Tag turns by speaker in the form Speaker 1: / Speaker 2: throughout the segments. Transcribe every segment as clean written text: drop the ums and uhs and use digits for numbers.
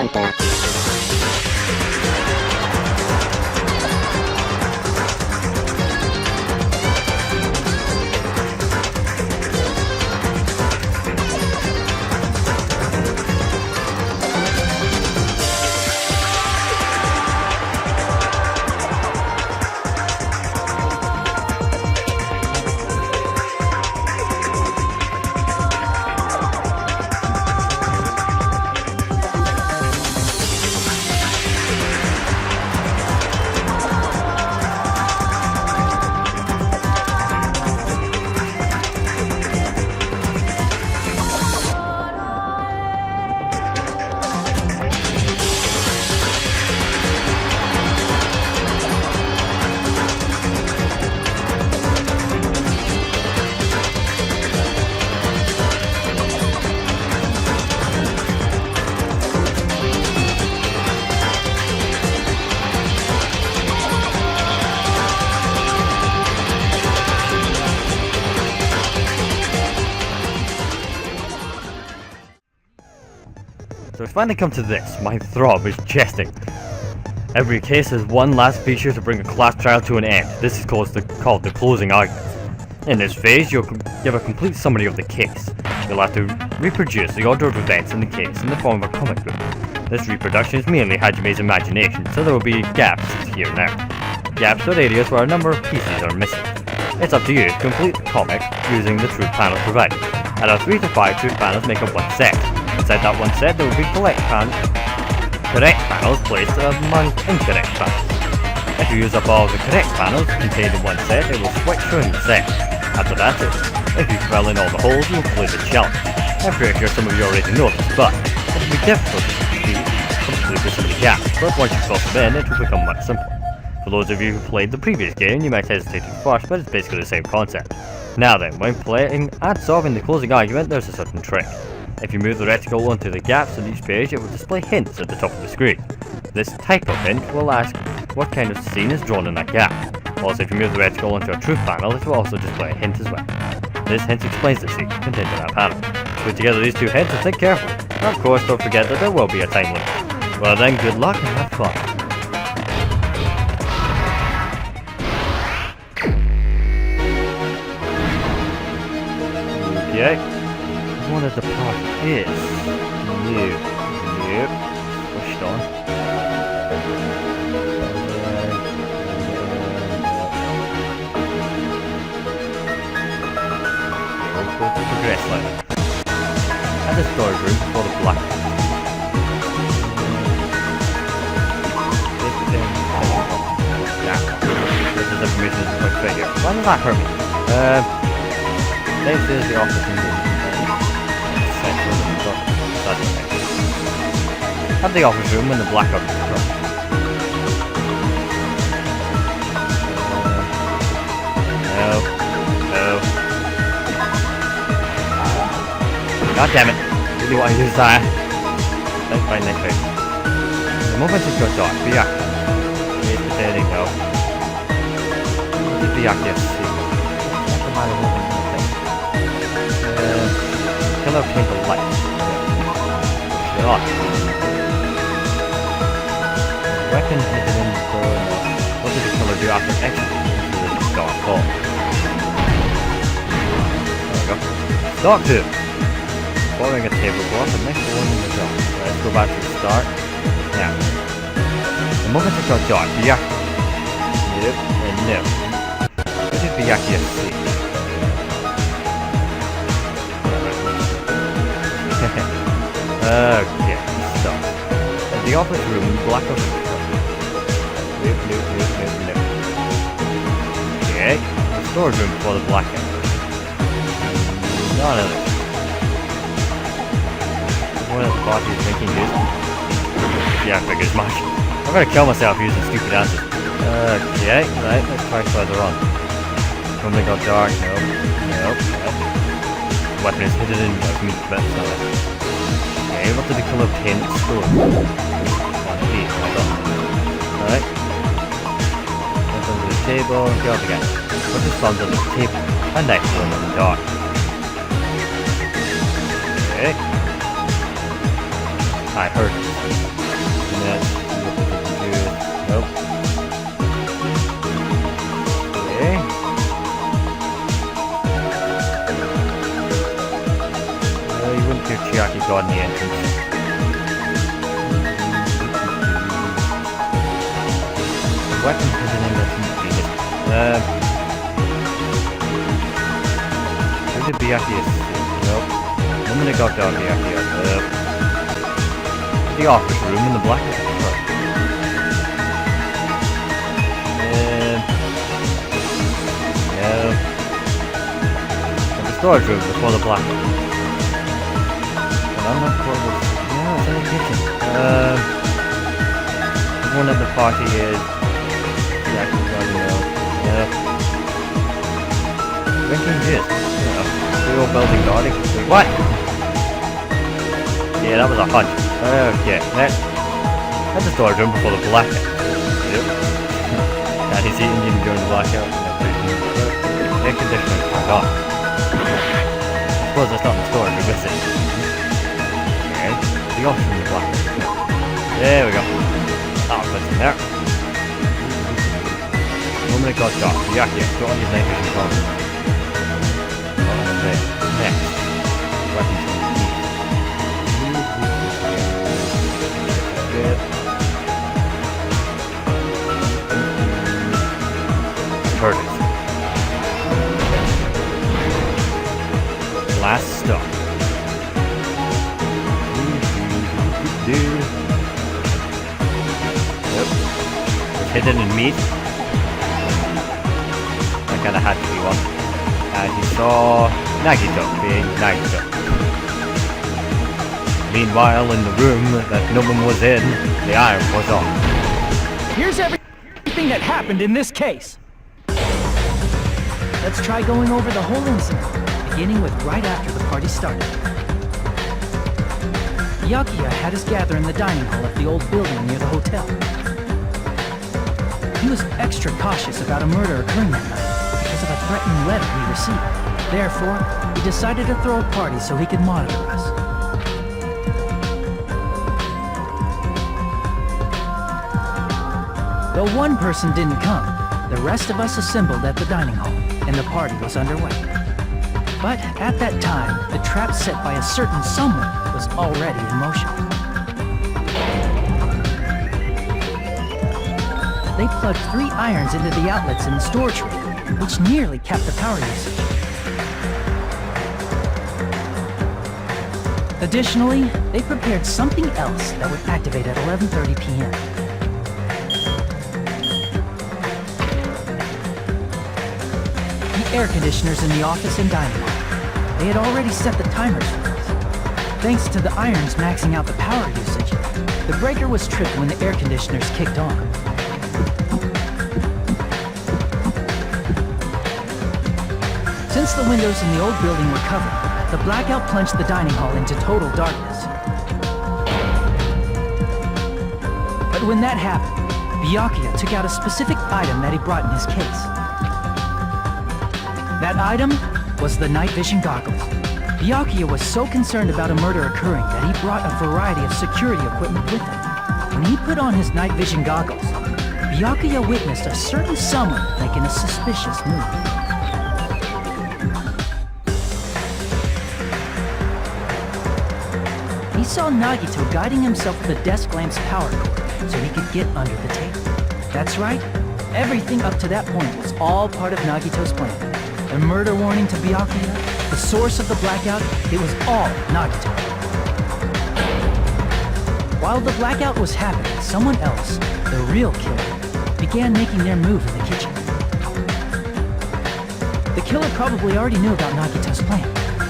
Speaker 1: DanganRonpa.
Speaker 2: So it's finally come to this. My throb is jesting. Every case has one last feature to bring a class trial to an end. This is called the closing argument. In this phase, you'll give a complete summary of the case. You'll have to reproduce the order of events in the case in the form of a comic book. This reproduction is merely Hajime's imagination, so there will be gaps here and there. Gaps are areas where a number of pieces are missing. It's up to you to complete the comic using the truth panels provided. Out of 3 to 5 truth panels make up one set. Inside that one set, there will be correct panels placed among incorrect panels. If you use up all of the correct panels contained in one set, it will switch to a new set. After that, if you fill in all the holes, you will complete the challenge. I'm pretty sure some of you already know this, but it will be difficult to complete some of the gaps, but once you fill them in, it will become much simpler. For those of you who played the previous game, you might hesitate at first, but it's basically the same concept. Now then, when playing and solving the closing argument, there's a certain trick. If you move the reticle onto the gaps on each page, it will display hints at the top of the screen. This type of hint will ask what kind of scene is drawn in that gap. Also, if you move the reticle onto a truth panel, it will also display a hint as well. This hint explains the scene contained in that panel. Put together these two hints and think carefully. And of course, don't forget that there will be a time limit. Well then, good luck and have fun. Okay. One of the parts is new. Yep. Pushed on. We'll progress slightly. At the storage room for the black. This is information is a quick figure. Why did that hurt me? Next is the office in the have the office room when the blackout is struck. No. God damn it. Really want to use that. Don't find that place. The moment it goes dark, be active. There you go. Be active. Color paint the light. God. Weapon hidden in the door. What does the color do after exiting into the dark hall? There we go. Dark 2. Following a tablecloth, the next one in the dark. Let's go back to the start. Now. The moment it got dark, Byakuya. Yep, and no. What did Byakuya see? Okay, so the office room, black of no. Okay, the storage room for the blackout. None of it. One of the parties making use. Yeah, I figured as much. I'm gonna kill myself using stupid answers. Okay, right, let's try further on. Something got dark, nope. Weapon is hidden in meat bits. Okay, what did the color paint store? Alright. Went under the table and go up again. What is under the table? And next one in the dark. Okay. I heard it. Let's nope. Okay. You wouldn't hear Chiaki guarding the entrance. Weapon positioning that's needed. Where did Byakuya sit? Nope. I'm gonna go down Byakuya. The office room in the black. The storage room before the black. And I'm not sure what. Yeah, it's in the kitchen. Everyone at the party is. Yeah, drinking gin. Real building guarding. Wait, what? Yeah, that was a hunch. Okay, that's the storage room before the blackout. Yep. And he's eating you during the blackout. Air conditioning turned off. I suppose that's not in the storage room, is it? Okay, the option in the blackout. There we go. Oh, that's in there. Woman that got shot. Byakuya, got on his night vision goggles. Next. Weapons from the team. Heard it. Last stop. Yep. Hidden in meat. Kinda had to be one. And he saw Nagito being Nagito. Meanwhile, in the room that no one was in, the iron was on.
Speaker 1: Here's everything that happened in this case. Let's try going over the whole incident, beginning with right after the party started. Byakuya had us gather in the dining hall of the old building near the hotel. He was extra cautious about a murder occurring that night. Of a threatening letter we received. Therefore, he decided to throw a party so he could monitor us. Though one person didn't come, the rest of us assembled at the dining hall, and the party was underway. But at that time, the trap set by a certain someone was already in motion. They plugged 3 irons into the outlets in the storage room, which nearly capped the power usage. Additionally, they prepared something else that would activate at 11:30 p.m. The air conditioners in the office and dining hall. They had already set the timers for this. Thanks to the irons maxing out the power usage, the breaker was tripped when the air conditioners kicked on. Since the windows in the old building were covered, the blackout plunged the dining hall into total darkness. But when that happened, Byakuya took out a specific item that he brought in his case. That item was the night vision goggles. Byakuya was so concerned about a murder occurring that he brought a variety of security equipment with him. When he put on his night vision goggles, Byakuya witnessed a certain someone making a suspicious move. He saw Nagito guiding himself with the desk lamp's power cord so he could get under the table. That's right, everything up to that point was all part of Nagito's plan. The murder warning to Byakuya, the source of the blackout, it was all Nagito. While the blackout was happening, someone else, the real killer, began making their move in the kitchen. The killer probably already knew about Nagito's plan,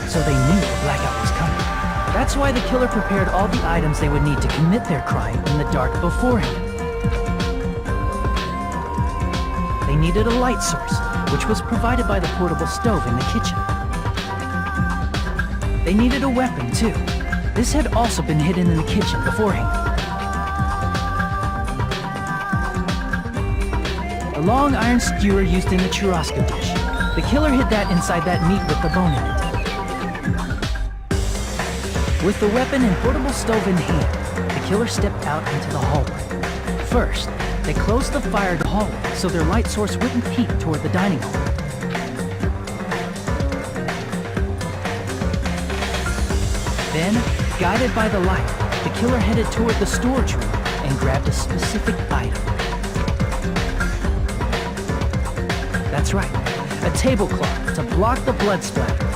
Speaker 1: so they knew the blackout was coming. That's why the killer prepared all the items they would need to commit their crime in the dark beforehand. They needed a light source, which was provided by the portable stove in the kitchen. They needed a weapon, too. This had also been hidden in the kitchen beforehand. A long iron skewer used in the churrasco dish. The killer hid that inside that meat with the bone in it. With the weapon and portable stove in hand, the killer stepped out into the hallway. First, they closed the fire to the hallway so their light source wouldn't peek toward the dining hall. Then, guided by the light, the killer headed toward the storage room and grabbed a specific item. That's right, a tablecloth to block the blood splatter.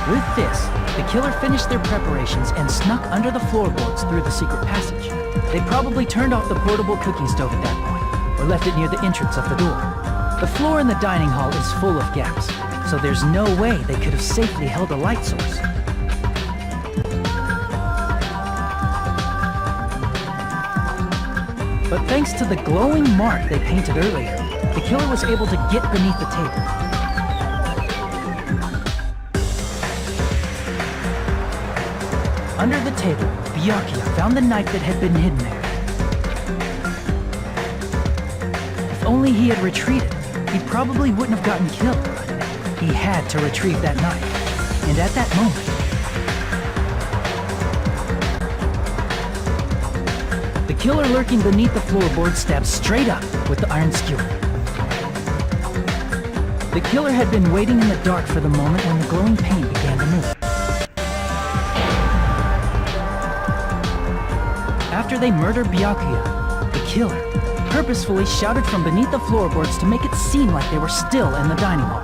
Speaker 1: With this, the killer finished their preparations and snuck under the floorboards through the secret passage. They probably turned off the portable cooking stove at that point, or left it near the entrance of the door. The floor in the dining hall is full of gaps, so there's no way they could have safely held a light source. But thanks to the glowing mark they painted earlier, the killer was able to get beneath the table. Under the table, Byakuya found the knife that had been hidden there. If only he had retreated, he probably wouldn't have gotten killed. He had to retrieve that knife, and at that moment, the killer lurking beneath the floorboard stabbed straight up with the iron skewer. The killer had been waiting in the dark for the moment when the glowing paint began to move. After they murdered Byakuya, the killer purposefully shouted from beneath the floorboards to make it seem like they were still in the dining hall.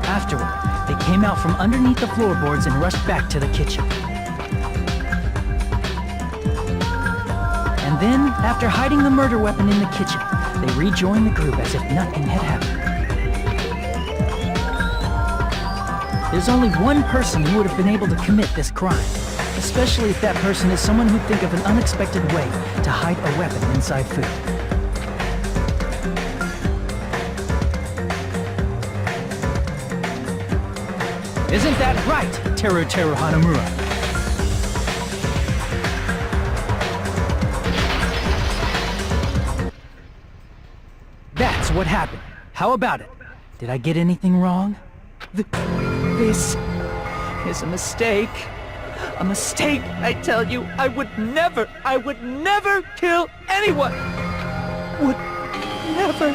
Speaker 1: Afterward, they came out from underneath the floorboards and rushed back to the kitchen. And then, after hiding the murder weapon in the kitchen, they rejoined the group as if nothing had happened. There's only one person who would have been able to commit this crime, especially if that person is someone who'd think of an unexpected way to hide a weapon inside food. Isn't that right, Teru Hanamura? That's what happened. How about it? Did I get anything wrong? This is a mistake. A mistake, I tell you. I would never kill anyone. Would never.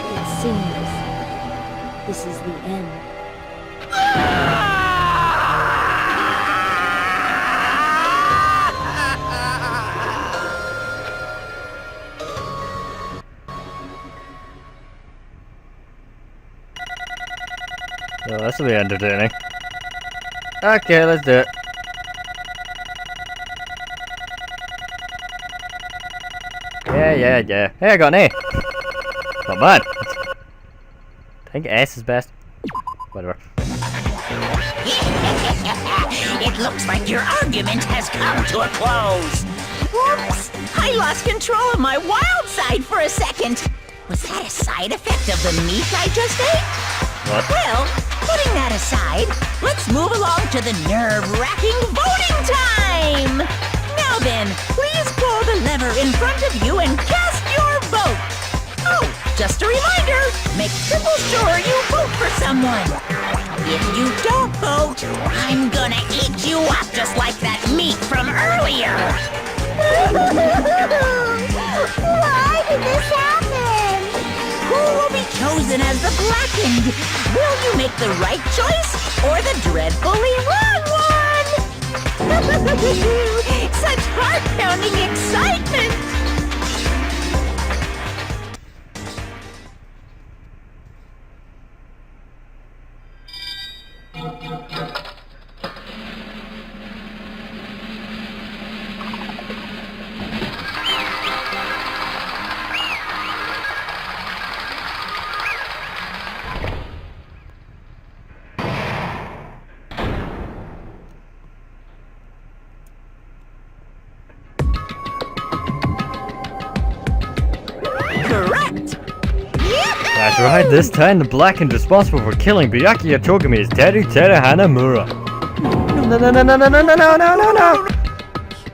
Speaker 3: It seems this is the end.
Speaker 2: Oh, this will be entertaining. Okay, let's do it. Yeah. Hey, I got an A. Not bad. I think S is best. Whatever.
Speaker 4: It looks like your argument has come to a close. Whoops! I lost control of my wild side for a second. Was that a side effect of the meat I just ate?
Speaker 2: What?
Speaker 4: Well, putting that aside, let's move along to the nerve-wracking voting time! Now then, please pull the lever in front of you and cast your vote! Oh, just a reminder, make triple sure you vote for someone! If you don't vote, I'm gonna eat you up just like that meat from earlier!
Speaker 3: Why did this happen?
Speaker 4: Who will be chosen as the blackened? Will you make the right choice or the dreadfully wrong one? Such heart-pounding excitement!
Speaker 2: That's right, this time the blackened responsible for killing Byakuya Togami is Teru Hanamura. No.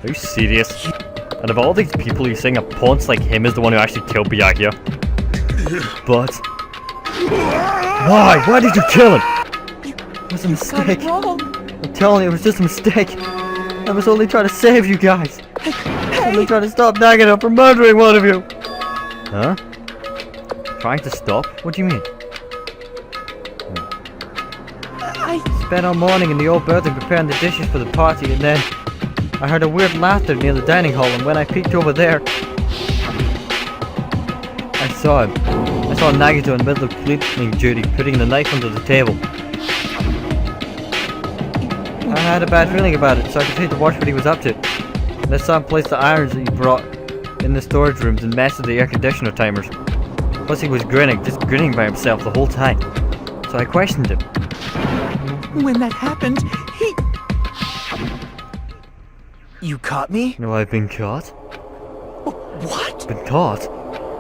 Speaker 2: Are you serious? And of all these people, you're saying a paunch like him is the one who actually killed Byakuya? But... Why? Why did you kill him? It was a mistake. I'm telling you, it was just a mistake. I was only trying to save you guys. I was only trying to stop Nagano from murdering one of you. Huh? Trying to stop? What do you mean? Spent all morning in the old building preparing the dishes for the party, and then I heard a weird laughter near the dining hall, and when I peeked over there, I saw him. I saw Nagito in the middle of cleaning duty, putting the knife under the table. I had a bad feeling about it, so I continued to watch what he was up to. And I saw him place the irons that he brought in the storage rooms and mess with the air conditioner timers. Plus he was grinning, just grinning by himself the whole time. So I questioned him.
Speaker 5: When that happened, he... You caught me?
Speaker 2: No, I've been caught.
Speaker 5: What?
Speaker 2: Been caught?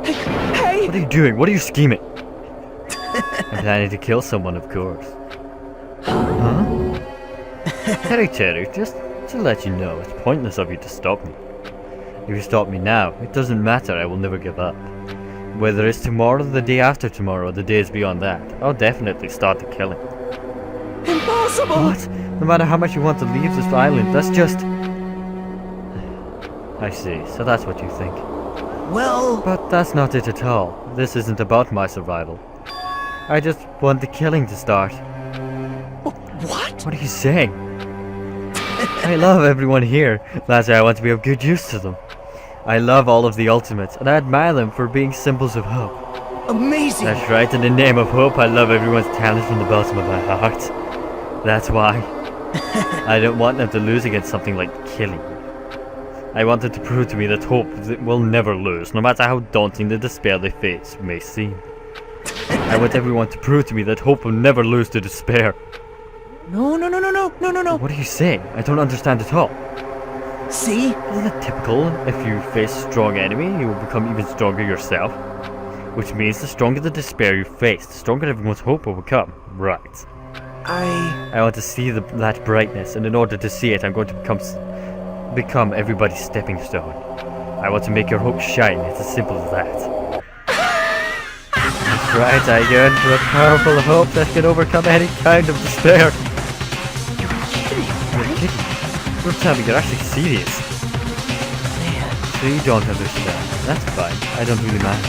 Speaker 5: Hey!
Speaker 2: What are you doing? What are you scheming? I'm planning to kill someone, of course. Huh? Teru, just to let you know, it's pointless of you to stop me. If you stop me now, it doesn't matter, I will never give up. Whether it's tomorrow, the day after tomorrow, or the days beyond that, I'll definitely start the killing.
Speaker 5: Impossible!
Speaker 2: What? No matter how much you want to leave this island, that's just... I see, so that's what you think.
Speaker 5: Well...
Speaker 2: But that's not it at all. This isn't about my survival. I just want the killing to start.
Speaker 5: What?
Speaker 2: What are you saying? I love everyone here. That's why I want to be of good use to them. I love all of the ultimates, and I admire them for being symbols of hope.
Speaker 5: Amazing!
Speaker 2: That's right, in the name of hope, I love everyone's talent from the bottom of my heart. That's why. I don't want them to lose against something like killing. I want them to prove to me that hope will never lose, no matter how daunting the despair they face may seem. I want everyone to prove to me that hope will never lose to despair.
Speaker 5: No.
Speaker 2: What are you saying? I don't understand at all.
Speaker 5: See?
Speaker 2: Isn't it typical? If you face a strong enemy, you will become even stronger yourself. Which means the stronger the despair you face, the stronger everyone's hope will become. Right. I want to see that brightness, and in order to see it, I'm going to become everybody's stepping stone. I want to make your hope shine. It's as simple as that. That's right, I yearn for a powerful hope that can overcome any kind of despair. You're kidding me. Don't tell me you're actually serious.
Speaker 5: Man.
Speaker 2: So you don't understand. That's fine. I don't really mind.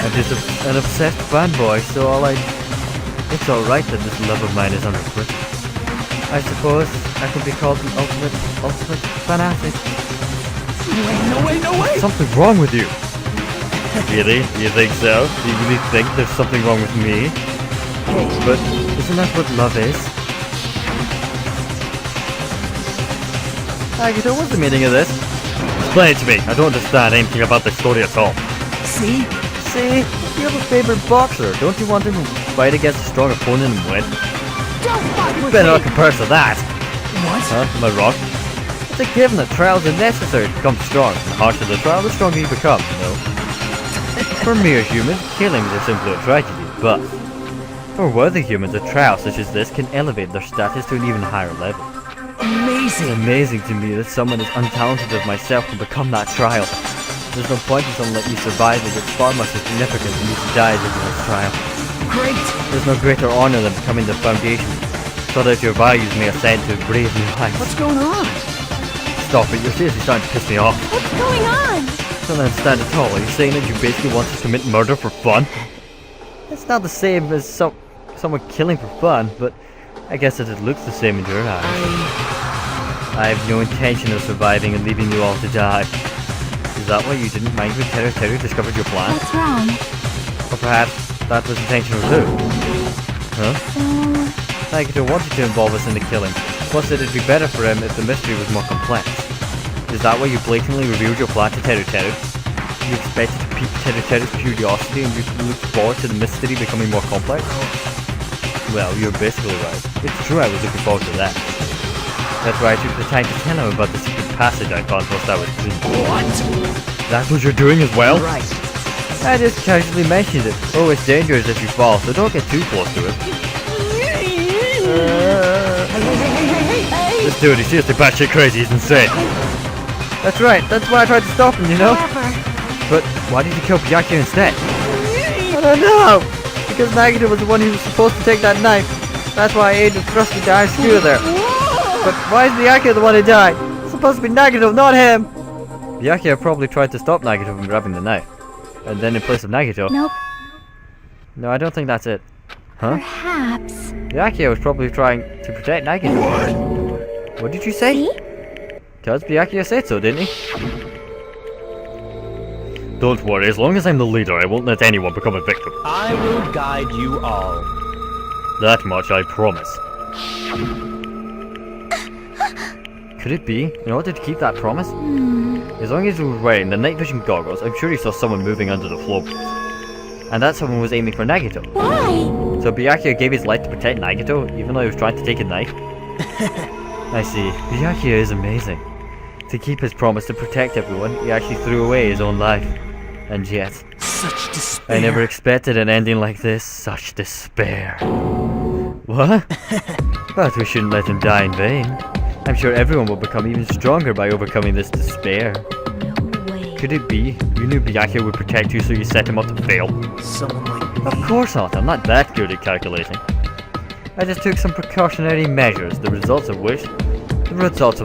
Speaker 2: I'm just an obsessed fanboy, so it's alright that this love of mine is unrequited. I suppose I could be called an ultimate fanatic.
Speaker 5: No way!
Speaker 2: Something wrong with you. Really? You think so? Do you really think there's something wrong with me? But isn't that what love is? Agito, what's the meaning of this? Explain it to me. I don't understand anything about the story at all.
Speaker 5: See?
Speaker 2: See? You have a favorite boxer. Don't you want him to fight against a strong opponent and win?
Speaker 5: Don't fight with
Speaker 2: Better
Speaker 5: me!
Speaker 2: not compare to that.
Speaker 5: What?
Speaker 2: Huh? Am I wrong? It's a given that trials are necessary to become strong. The harsher the trial, the stronger you become, you know? For mere humans, killings are simply a tragedy, but for worthy humans, a trial such as this can elevate their status to an even higher level. It's
Speaker 5: Amazing!
Speaker 2: amazing to me that someone as untalented as myself can become that trial. There's no point in someone like me surviving, it's far more significant than me to die in this trial.
Speaker 5: Great!
Speaker 2: There's no greater honor than becoming the foundation, so that your values may ascend to a brave new heights.
Speaker 5: What's going on?
Speaker 2: Stop it, you're seriously starting to piss me off.
Speaker 3: What's going on?
Speaker 2: I don't understand at all. Are you saying that you basically want to commit murder for fun? It's not the same as someone killing for fun, but I guess that it looks the same in your eyes. I have no intention of surviving and leaving you all to die. Is that why you didn't mind when Teru discovered your plan?
Speaker 3: What's wrong?
Speaker 2: Or perhaps that was intentional too? Huh? Nagito wanted to involve us in the killing, plus it'd be better for him if the mystery was more complex. Is that why you blatantly revealed your plan to Teru? You expected to pique Teru's curiosity and you looked forward to the mystery becoming more complex? Well, you're basically right. It's true I was looking forward to that. That's why I took the time to tell him about the secret passage I found whilst I was asleep.
Speaker 5: What?
Speaker 2: That's what you're doing as well?
Speaker 5: Right.
Speaker 2: I just casually mentioned it. Oh, it's dangerous if you fall, so don't get too close to it.
Speaker 5: Hey!
Speaker 2: This dude is seriously batshit crazy, he's insane. That's right, that's why I tried to stop him, you know?
Speaker 3: However,
Speaker 2: But why did you kill Byakuya instead? I don't know! Because Nagito was the one who was supposed to take that knife. That's why I aimed and thrust the guy's screw there. But why is Byakuya the one who died? It's supposed to be Nagito, not him! Byakuya probably tried to stop Nagito from grabbing the knife. And then in place of Nagito...
Speaker 3: nope.
Speaker 2: No, I don't think that's it. Huh?
Speaker 3: Perhaps.
Speaker 2: Byakuya was probably trying to protect Nagito. What did you say?
Speaker 3: See?
Speaker 2: Because Byakuya said so, didn't he? Don't worry, as long as I'm the leader, I won't let anyone become a victim.
Speaker 5: I will guide you all.
Speaker 2: That much I promise. Could it be, in order to keep that promise? As long as he was wearing the night vision goggles, I'm sure he saw someone moving under the floorboards. And that someone was aiming for Nagito.
Speaker 3: Why?
Speaker 2: So Byakuya gave his life to protect Nagito, even though he was trying to take a knife? I see. Byakuya is amazing. To keep his promise to protect everyone, he actually threw away his own life. And yet,
Speaker 5: Such despair.
Speaker 2: I never expected an ending like this. Such despair. What? But we shouldn't let him die in vain. I'm sure everyone will become even stronger by overcoming this despair.
Speaker 3: No way.
Speaker 2: Could it be you knew Byakuya would protect you, so you set him up to fail?
Speaker 5: Someone like me.
Speaker 2: Of course not. I'm not that good at calculating. I just took some precautionary measures, the results of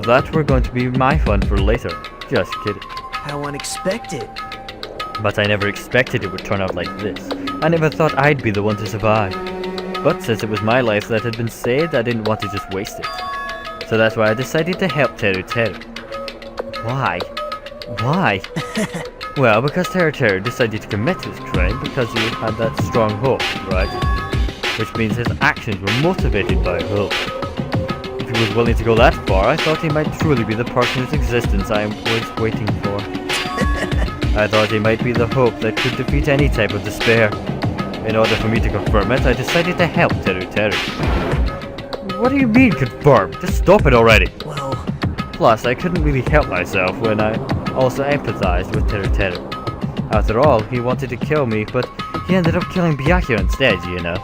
Speaker 2: that were going to be my fun for later. Just kidding.
Speaker 5: How unexpected.
Speaker 2: But I never expected it would turn out like this. I never thought I'd be the one to survive. But since it was my life that had been saved, I didn't want to just waste it. So that's why I decided to help Teru Teru. Why? Why? Well, because Teru Teru decided to commit this crime because he had that strong hope, right? Which means his actions were motivated by hope. If he was willing to go that far, I thought he might truly be the person whose existence I was waiting for. I thought he might be the hope that could defeat any type of despair. In order for me to confirm it, I decided to help Teru Teru. What do you mean, confirm? Just stop it already!
Speaker 5: Well,
Speaker 2: Plus, I couldn't really help myself when I also empathized with Teru Teru. After all, he wanted to kill me, but he ended up killing Byakuya instead, you know.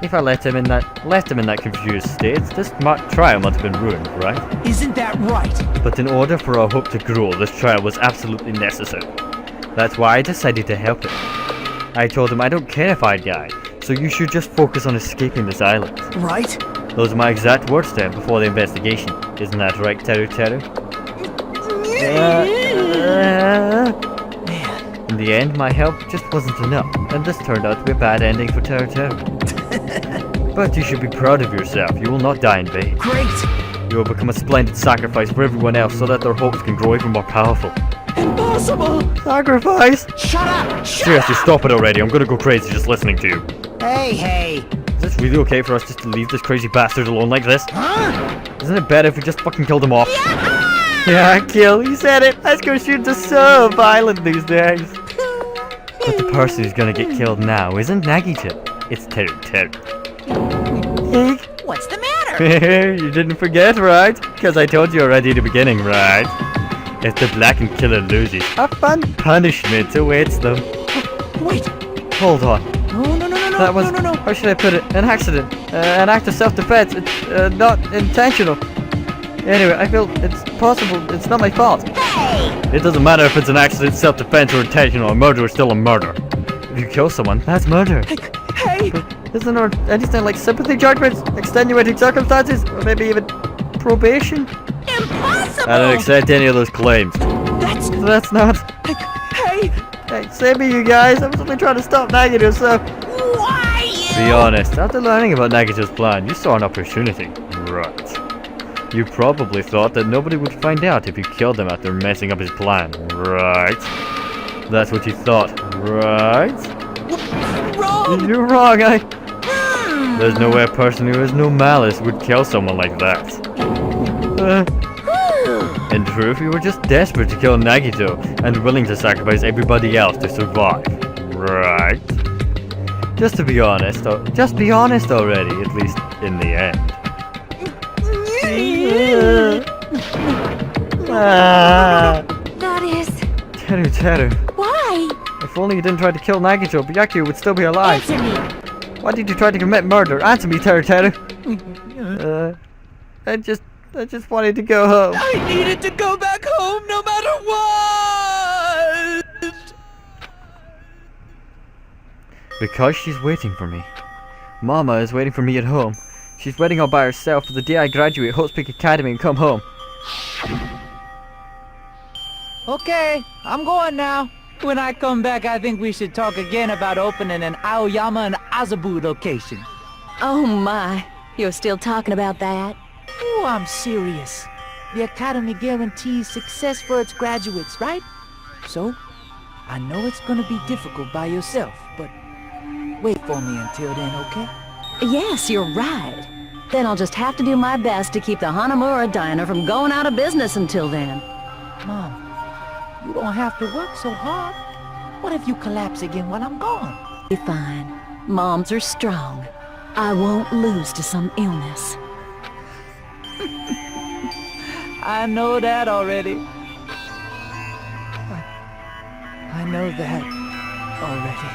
Speaker 2: If I left him in that confused state, this trial must have been ruined, right?
Speaker 5: isn't that right?
Speaker 2: But in order for our hope to grow, this trial was absolutely necessary. That's why I decided to help him. I told him I don't care if I die, so you should just focus on escaping this island.
Speaker 5: Right?
Speaker 2: Those are my exact words to him before the investigation. Isn't that right, Teru Teru?
Speaker 5: Man,
Speaker 2: In the end, my help just wasn't enough, and this turned out to be a bad ending for Teru Teru. But you should be proud of yourself. You will not die in vain.
Speaker 5: great.
Speaker 2: You will become a splendid sacrifice for everyone else so that their hopes can grow even more powerful.
Speaker 5: Impossible.
Speaker 2: Sacrifice?
Speaker 5: Shut up.
Speaker 2: Seriously, stop it already. I'm gonna go crazy just listening to you.
Speaker 5: Hey.
Speaker 2: Is this really okay for us just to leave this crazy bastard alone like this?
Speaker 5: Huh?
Speaker 2: Isn't it better if we just fucking killed him off? Yeah, kill. You said it. Let's go shoot the so violent these days. But the person who's gonna get killed now isn't Nagito. It's Teru Teru.
Speaker 4: What's the matter?
Speaker 2: You didn't forget, right? Because I told you already at the beginning, right? If the blackened killer loses, a fun punishment awaits them.
Speaker 5: Wait.
Speaker 2: Hold on.
Speaker 5: No.
Speaker 2: That was,
Speaker 5: No.
Speaker 2: how should I put it? An accident. An act of self-defense. It's not intentional. Anyway, I feel it's possible. It's not my fault.
Speaker 4: Hey!
Speaker 2: It doesn't matter if it's an accident, self-defense, or intentional. A murder is still a murder. If you kill someone, that's murder.
Speaker 5: Hey.
Speaker 2: Isn't there anything like sympathy judgments, extenuating circumstances, or maybe even probation?
Speaker 4: Impossible!
Speaker 2: I don't accept any of those claims. That's not.
Speaker 5: Hey.
Speaker 2: Hey, save me, you guys. I was only trying to stop Nagito, so.
Speaker 4: Why you?
Speaker 2: Be honest, after learning about Nagito's plan, you saw an opportunity. Right. You probably thought that nobody would find out if you killed him after messing up his plan. Right. That's what you thought. Right?
Speaker 5: Wrong.
Speaker 2: You're wrong, There's no way a person who has no malice would kill someone like that. In truth, you were just desperate to kill Nagito and willing to sacrifice everybody else to survive. Right? Just be honest already, at least in the end.
Speaker 3: That is...
Speaker 2: Teru.
Speaker 3: Why?
Speaker 2: If only you didn't try to kill Nagito, Byakuya would still be alive.
Speaker 3: Answer me.
Speaker 2: Why did you try to commit murder? Answer me, Teru. I just wanted to go home.
Speaker 5: I needed to go back home, What?
Speaker 2: Because she's waiting for me. Mama is waiting for me at home. She's waiting all by herself for the day I graduate Hot Peak Academy and come home.
Speaker 1: Okay, I'm going now. When I come back, I think we should talk again about opening an Aoyama and Azabu location.
Speaker 3: Oh my, you're still talking about that?
Speaker 1: Oh, I'm serious. The Academy guarantees success for its graduates, right? So, I know it's gonna be difficult by yourself, but wait for me until then, okay?
Speaker 3: Yes, you're right. Then I'll just have to do my best to keep the Hanamura Diner from going out of business until then.
Speaker 1: Mom, you don't have to work so hard. What if you collapse again while I'm gone?
Speaker 3: Be fine. Moms are strong. I won't lose to some illness.
Speaker 1: I know that already. I know that already.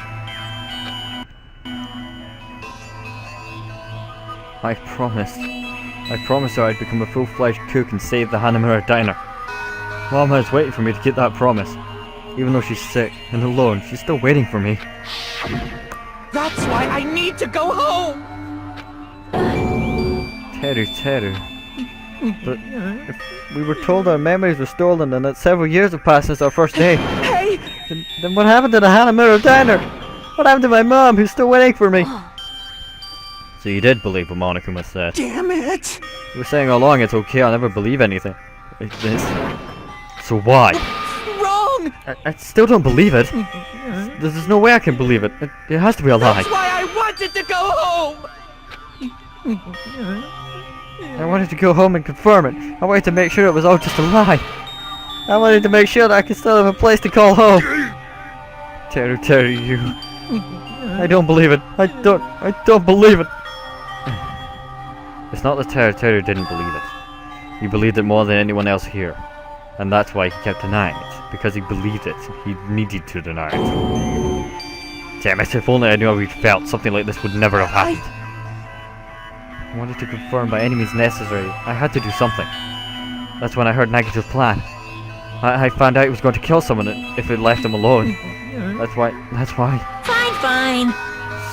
Speaker 2: I promised her I'd become a full-fledged cook and save the Hanamura Diner. Mama is waiting for me to keep that promise. Even though she's sick and alone, she's still waiting for me.
Speaker 5: That's why I need to go home!
Speaker 2: Teru. But if we were told our memories were stolen and that several years have passed since our first day,
Speaker 5: Hey!
Speaker 2: then what happened to the Hanamura Diner? What happened to my mom who's still waiting for me? So you did believe what Monokuma said.
Speaker 5: Damn it!
Speaker 2: You were saying all along it's okay, I'll never believe anything like this. So why?
Speaker 5: Wrong!
Speaker 2: I still don't believe it. There's no way I can believe it. It has to be a lie.
Speaker 5: That's why I wanted to go home!
Speaker 2: I wanted to go home and confirm it. I wanted to make sure it was all just a lie. I wanted to make sure that I could still have a place to call home. Teru, you. I don't believe it. I don't believe it. It's not that Teru didn't believe it. He believed it more than anyone else here. And that's why he kept denying it. Because he believed it. He needed to deny it. Damn it, if only I knew how he felt, something like this would never have happened. I wanted to confirm by any means necessary. I had to do something. That's when I heard Nagito's plan. I found out he was going to kill someone if it left him alone. That's why.
Speaker 4: Fine.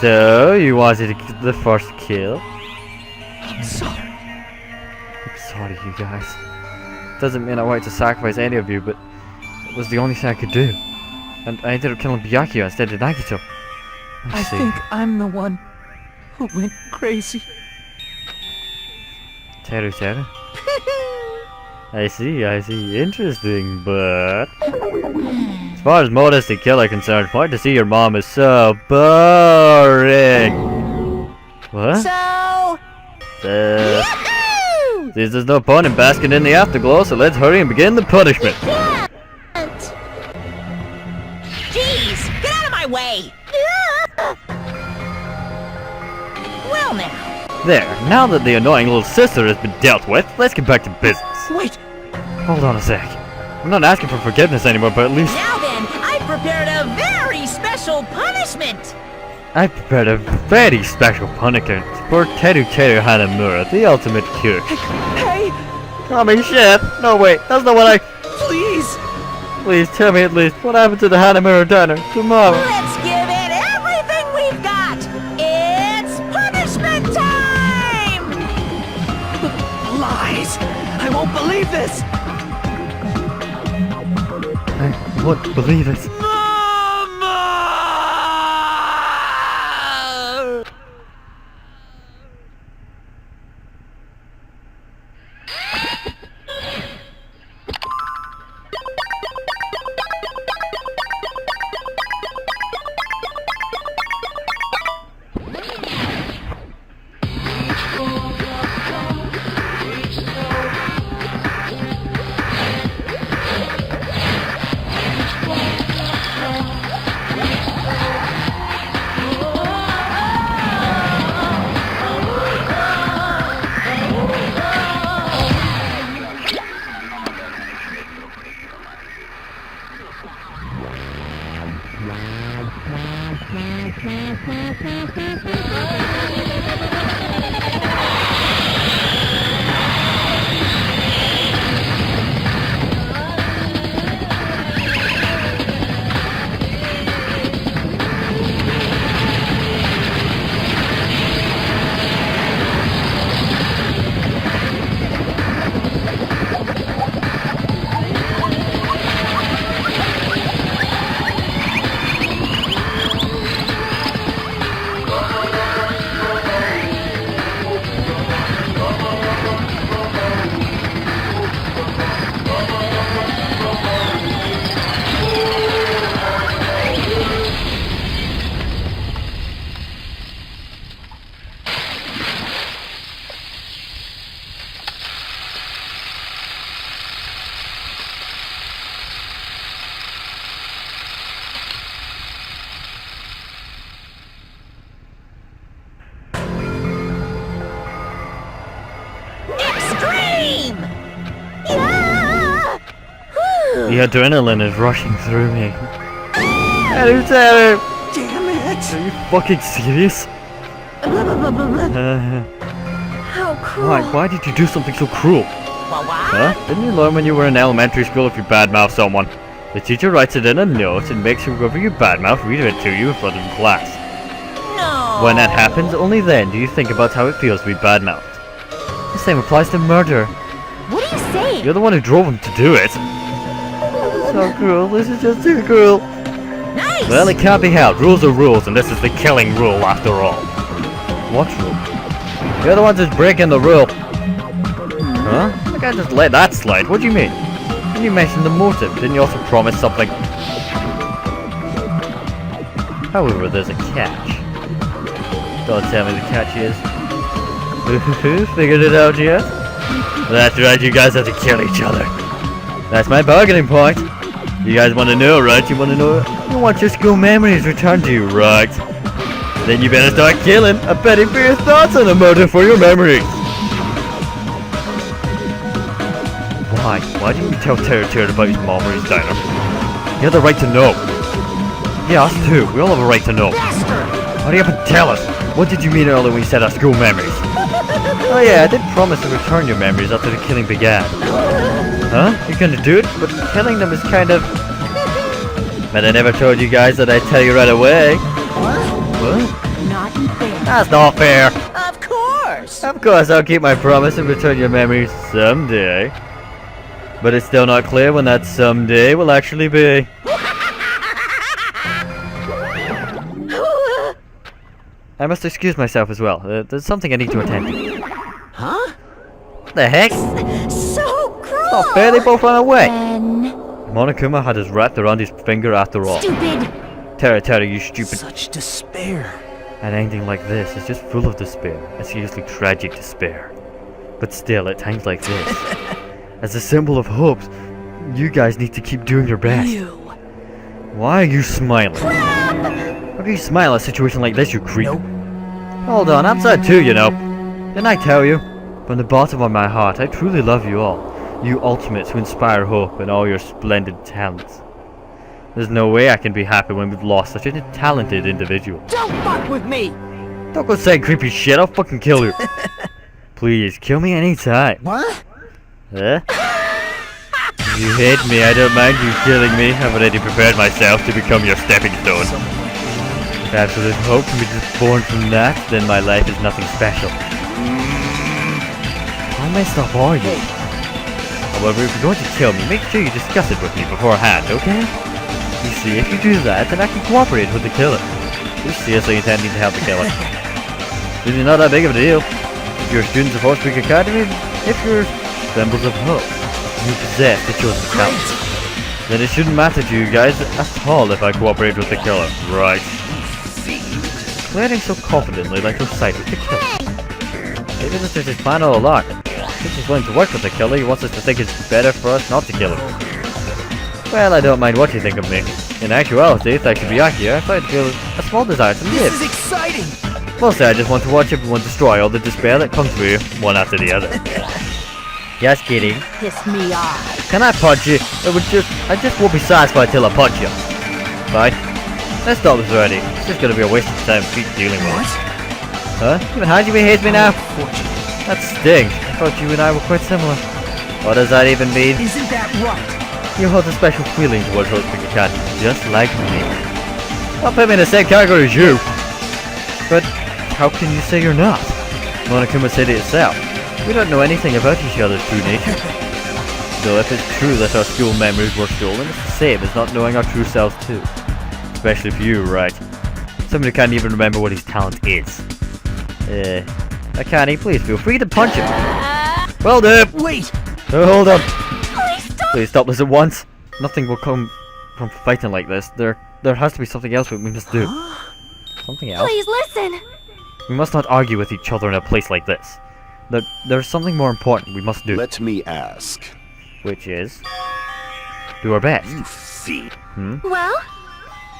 Speaker 2: So, you wanted to get the first kill?
Speaker 5: I'm sorry.
Speaker 2: I'm sorry, you guys. Doesn't mean I wanted to sacrifice any of you, but it was the only thing I could do. And I ended up killing Byakuya instead of Nagito.
Speaker 5: I think I'm the one who went crazy.
Speaker 2: Teru. I see. Interesting, but... As far as modesty kill are concerned, point to see your mom is so boring. What?
Speaker 4: So, yahoo!
Speaker 2: Since there's no point in basking in the afterglow, so let's hurry and begin the punishment.
Speaker 4: Can't. Jeez, get out of my way! Well now,
Speaker 2: There, now that the annoying little sister has been dealt with, let's get back to business.
Speaker 5: Wait!
Speaker 2: Hold on a sec. I'm not asking for forgiveness anymore, but at least
Speaker 4: now then, I prepared a very special punishment.
Speaker 2: I prepared a very special punishment for Teru Hanamura, the ultimate cook.
Speaker 5: Hey!
Speaker 2: Call me chef? No, wait, that's not what I...
Speaker 5: Please!
Speaker 2: Please tell me at least what happened to the Hanamura Diner tomorrow.
Speaker 4: Let's give it everything we've got. It's punishment time!
Speaker 5: Lies! I won't believe this!
Speaker 2: I won't believe it.
Speaker 5: Mama!
Speaker 2: The adrenaline is rushing through me. Hello, Terry!
Speaker 5: Damn it!
Speaker 2: Are you fucking serious?
Speaker 3: How cruel.
Speaker 2: Why did you do something so cruel?
Speaker 4: What?
Speaker 2: Huh? Didn't you learn when you were in elementary school if you badmouth someone? The teacher writes it in a note and makes whoever you badmouth read it to you in front of the class.
Speaker 4: No.
Speaker 2: When that happens, only then do you think about how it feels to be badmouthed. The same applies to murder.
Speaker 3: What are you saying?
Speaker 2: You're the one who drove him to do it. So cruel, this is just too cruel.
Speaker 4: Nice.
Speaker 2: Well, it can't be helped. Rules are rules, and this is the killing rule after all. What rule? You're the one who's breaking the rule. Huh? I can't just let that slide. What do you mean? When you mentioned the motive, didn't you also promise something? However, there's a catch. Don't tell me the catch is. Figured it out yet? That's right, you guys have to kill each other. That's my bargaining point. You guys want to know, right? You want to know? You want your school memories returned to you, right? Then you better start killing. I'm betting for your thoughts on a murder for your memories. Why? Why didn't you tell Terry about his mom or his diner? You have the right to know. Yeah, us too. We all have a right to know. Hurry up and tell us. What did you mean earlier when you said our school memories? Oh yeah, I did promise to return your memories after the killing began. Huh? You're gonna do it? But killing them is kind of... But I never told you guys that I'd tell you right away. What?
Speaker 3: Not fair.
Speaker 2: That's not fair.
Speaker 4: Of course.
Speaker 2: Of course, I'll keep my promise and return your memories someday. But it's still not clear when that someday will actually be. I must excuse myself as well. There's something I need to attend to.
Speaker 4: Huh?
Speaker 2: What the heck?
Speaker 4: So cruel.
Speaker 2: It's not fair, they both ran away.
Speaker 3: Ben.
Speaker 2: Monokuma had us wrapped around his finger after all.
Speaker 3: Stupid.
Speaker 2: Terry, you stupid.
Speaker 5: Such despair.
Speaker 2: An ending like this is just full of despair. A seriously tragic despair. But still, at times like this, as a symbol of hope, you guys need to keep doing your best.
Speaker 5: You.
Speaker 2: Why are you smiling? How can you smile at a situation like this, you creep?
Speaker 5: Nope.
Speaker 2: Hold on, I'm sad too, you know. Didn't I tell you? From the bottom of my heart, I truly love you all. You ultimates who inspire hope and all your splendid talents. There's no way I can be happy when we've lost such a talented individual.
Speaker 5: Don't fuck with me!
Speaker 2: Don't go saying creepy shit, I'll fucking kill you. Please, kill me anytime.
Speaker 5: What?
Speaker 2: Huh? If you hate me, I don't mind you killing me. I've already prepared myself to become your stepping stone. If absolute hope can be just born from that, then my life is nothing special. How messed up are you? However, if you're going to kill me, make sure you discuss it with me beforehand, okay? You see, if you do that, then I can cooperate with the killer. You're seriously intending to help the killer. Really not that big of a deal. If you're students of Horse Creek Academy, if you're symbols of hope, you possess the chosen talent, then it shouldn't matter to you guys at all if I cooperate with the killer, right? Declaring so confidently like you're side with the killer. Maybe this is his plan all along. Since he's willing to work with the killer, he wants us to think it's better for us not to kill him. Well, I don't mind what you think of me. In actuality, thanks to Miyaki, I find feel a small desire to live.
Speaker 5: This is exciting!
Speaker 2: Mostly I just want to watch everyone destroy all the despair that comes through, one after the other. Just kidding.
Speaker 3: Piss me off.
Speaker 2: Can I punch you? I just won't be satisfied till I punch you. Fine. Let's stop this already. It's just gonna be a waste of time keep dealing with it. Huh? Even Hajime hates me now? That stinks. I thought you and I were quite similar. What does that even mean?
Speaker 5: Isn't that right?
Speaker 2: You hold a special feeling towards Horse Creek Academy, just like me. Don't put me in the same category as you. But how can you say you're not? Monokuma said it itself. We don't know anything about each other's true nature. Though if it's true that our school memories were stolen, it's the same as not knowing our true selves too. Especially for you, right? Somebody who can't even remember what his talent is. Akane, please feel free to punch him. Well done!
Speaker 5: Wait!
Speaker 2: Hold on! Please stop this at once. Nothing will come from fighting like this. There has to be something else we must do. Something else?
Speaker 3: Please listen.
Speaker 2: We must not argue with each other in a place like this. There's something more important we must do.
Speaker 6: Let me ask.
Speaker 2: Which is... do our best.
Speaker 6: You see.
Speaker 3: Well,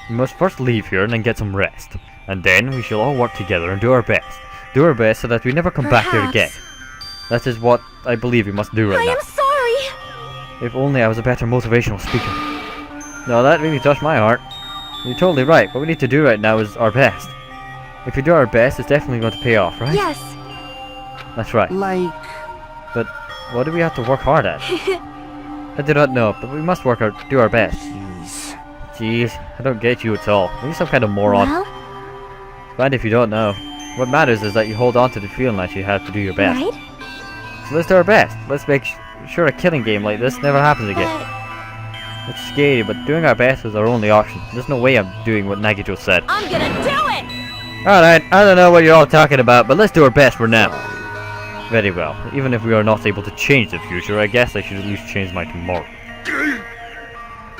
Speaker 2: We must first leave here and then get some rest. And then we shall all work together and do our best. Do our best so that we never come back here again.
Speaker 3: Perhaps.
Speaker 2: That is what I believe we must do right
Speaker 3: I
Speaker 2: now.
Speaker 3: am sorry.
Speaker 2: If only I was a better motivational speaker. No, that really touched my heart. You're totally right. What we need to do right now is our best. If we do our best, it's definitely going to pay off, right?
Speaker 3: Yes.
Speaker 2: That's right.
Speaker 5: Like...
Speaker 2: But what do we have to work hard at? I do not know, but we must do our best. Jeez, I don't get you at all. Are you some kind of moron?
Speaker 3: Well,
Speaker 2: It's fine if you don't know. What matters is that you hold on to the feeling that you have to do your best.
Speaker 3: right?
Speaker 2: So let's do our best. Let's make sure a killing game like this never happens again. It's scary, but doing our best is our only option. There's no way I'm doing what Nagito said.
Speaker 4: I'm gonna do it!
Speaker 2: Alright, I don't know what you're all talking about, but let's do our best for now. Very well. Even if we are not able to change the future, I guess I should at least change my tomorrow.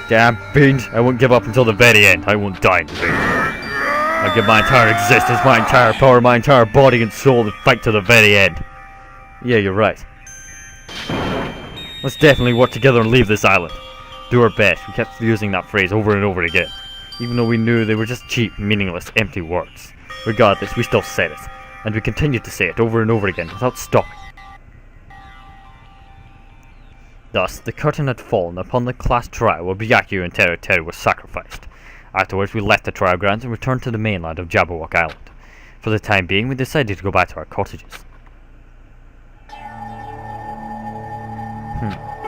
Speaker 2: Damn beans, I won't give up until the very end. I won't die in vain. I'll give my entire existence, my entire power, my entire body and soul to fight to the very end. Yeah, you're right. Let's definitely work together and leave this island. Do our best. We kept using that phrase over and over again, even though we knew they were just cheap, meaningless, empty words. Regardless, we still said it, and we continued to say it over and over again without stopping. Thus, the curtain had fallen upon the class trial where Byakuya and Teru were sacrificed. Afterwards, we left the trial grounds and returned to the mainland of Jabberwock Island. For the time being, we decided to go back to our cottages.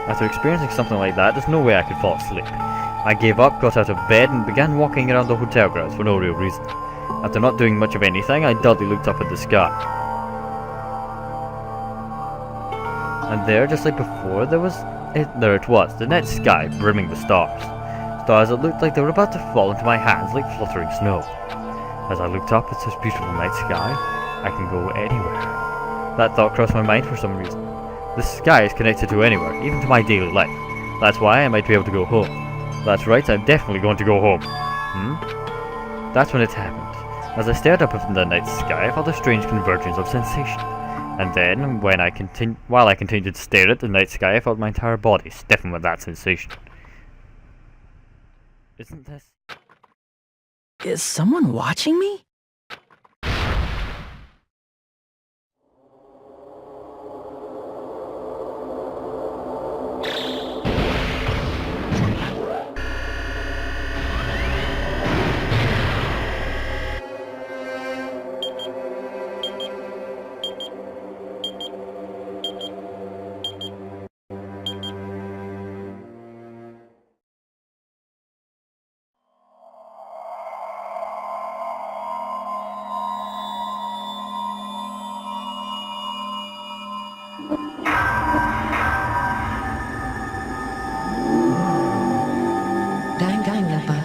Speaker 2: After experiencing something like that, there's no way I could fall asleep. I gave up, got out of bed, and began walking around the hotel grounds for no real reason. After not doing much of anything, I dully looked up at the sky. And there, just like before, there it was, the night sky brimming with stars. Stars that looked like they were about to fall into my hands like fluttering snow. As I looked up at such beautiful night sky, I can go anywhere. That thought crossed my mind for some reason. The sky is connected to anywhere, even to my daily life. That's why I might be able to go home. That's right, I'm definitely going to go home. That's when it happened. As I stared up at the night sky, I felt a strange convergence of sensation. And then, while I continued to stare at the night sky, I felt my entire body stiffen with that sensation. Isn't this...
Speaker 1: Is someone watching me?
Speaker 5: DanganRonpa.